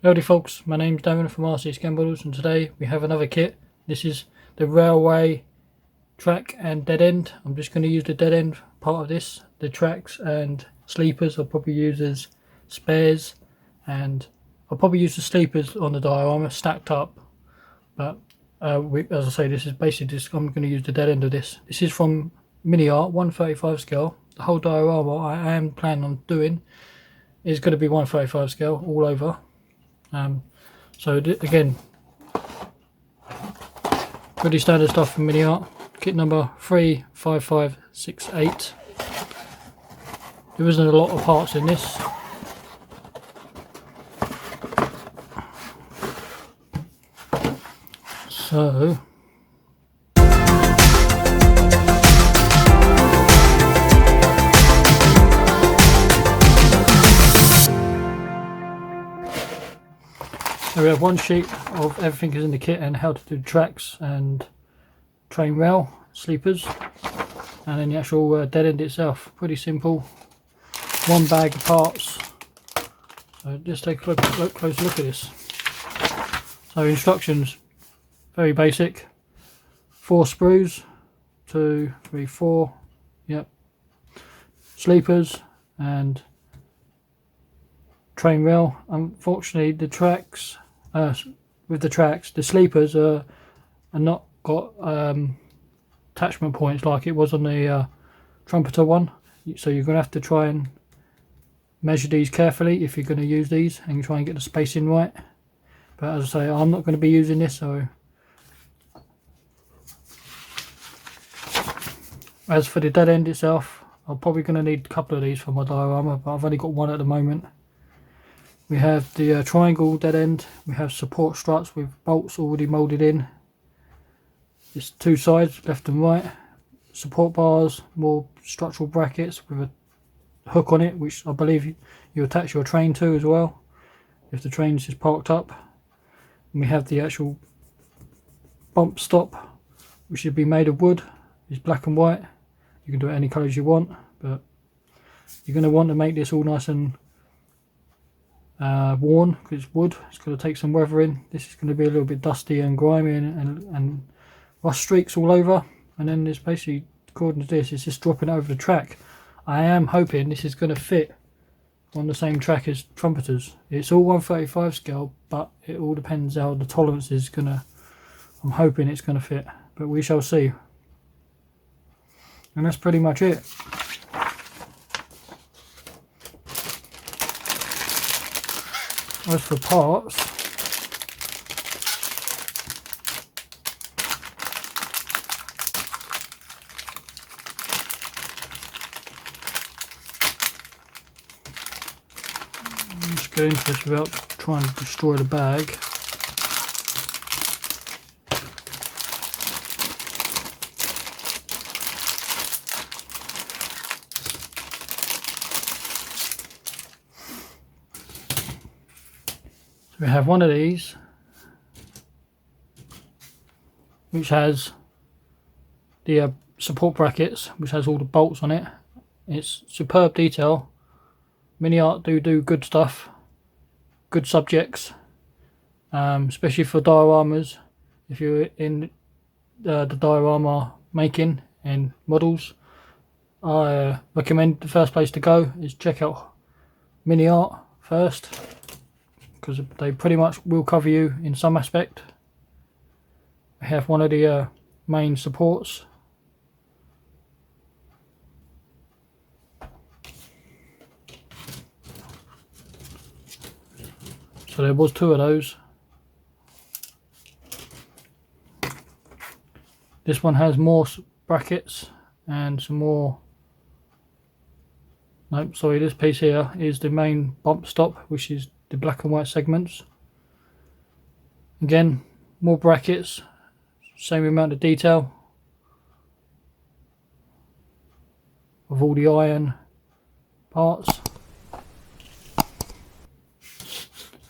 Howdy folks, my name's Darren from RC Scambles, and today we have another kit. This is the railway track and dead end. I'm just going to use the dead end part of this. The tracks and sleepers I'll probably use as spares, and I'll probably use the sleepers on the diorama stacked up. But as I say, this is basically just, I'm going to use the dead end of this. This is from Miniart, 1/35 scale. The whole diorama I am planning on doing is going to be 1/35 scale all over. So again, pretty standard stuff from Miniart. Kit number 35568. There isn't a lot of parts in this. So we have one sheet of everything is in the kit and how to do tracks and train rail, sleepers, and then the actual dead end itself. Pretty simple. One bag of parts. So just take a close look at this. So instructions, very basic. 4 sprues, 2, 3, 4. Yep. Sleepers and train rail. Unfortunately, the tracks. With the tracks, the sleepers are not got attachment points like it was on the trumpeter one, so you're going to have to try and measure these carefully if you're going to use these and try and get the spacing right. But as I say, I'm not going to be using this, so as for the dead end itself, I'm probably going to need a couple of these for my diorama, but I've only got one at the moment. We have the triangle dead end. We have support struts with bolts already moulded in. It's 2 sides, left and right. Support bars, more structural brackets with a hook on it, which I believe you attach your train to as well, if the train's just parked up. And we have the actual bump stop, which should be made of wood. It's black and white. You can do it any colours you want, but you're going to want to make this all nice and worn, because it's wood. It's going to take some weathering. This is going to be a little bit dusty and grimy and rust streaks all over. And then it's basically, according to this, it's just dropping it over the track. I am hoping this is going to fit on the same track as trumpeters. It's all 1/35 scale, but it all depends how the tolerance is going to. I'm hoping it's going to fit, but we shall see. And that's pretty much it. As for parts, I'm just going into this without trying to destroy the bag. We have one of these, which has the support brackets, which has all the bolts on it. It's superb detail. Miniart do good stuff, good subjects, especially for dioramas. If you're in the diorama making and models, I recommend the first place to go is check out Miniart first, because they pretty much will cover you in some aspect. I have one of the main supports. So there was 2 of those. This one has more brackets and some more. Nope, sorry, this piece here is the main bump stop, which is the black and white segments. Again, more brackets, same amount of detail of all the iron parts.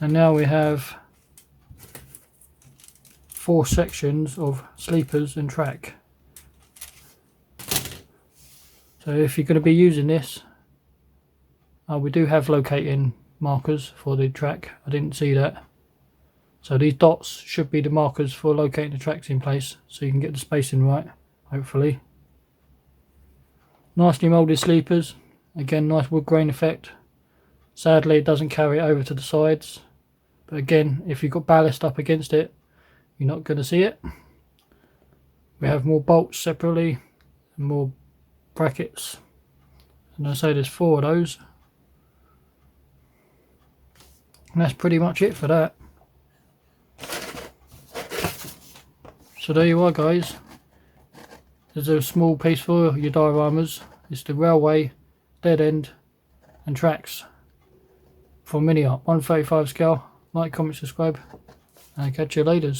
And now we have 4 sections of sleepers and track. So if you're going to be using this, we do have locating markers for the track. I didn't see that. So these dots should be the markers for locating the tracks in place, so you can get the spacing right, hopefully. Nicely moulded sleepers. Again, nice wood grain effect. Sadly, it doesn't carry it over to the sides. But again, if you've got ballast up against it, you're not going to see it. We have more bolts separately, and more brackets. And I say there's 4 of those. And that's pretty much it for that. So there you are, guys. There's a small piece for your dioramas. It's the railway, dead end and tracks from Miniart. 1/35 scale. Like, comment, subscribe, and catch you later.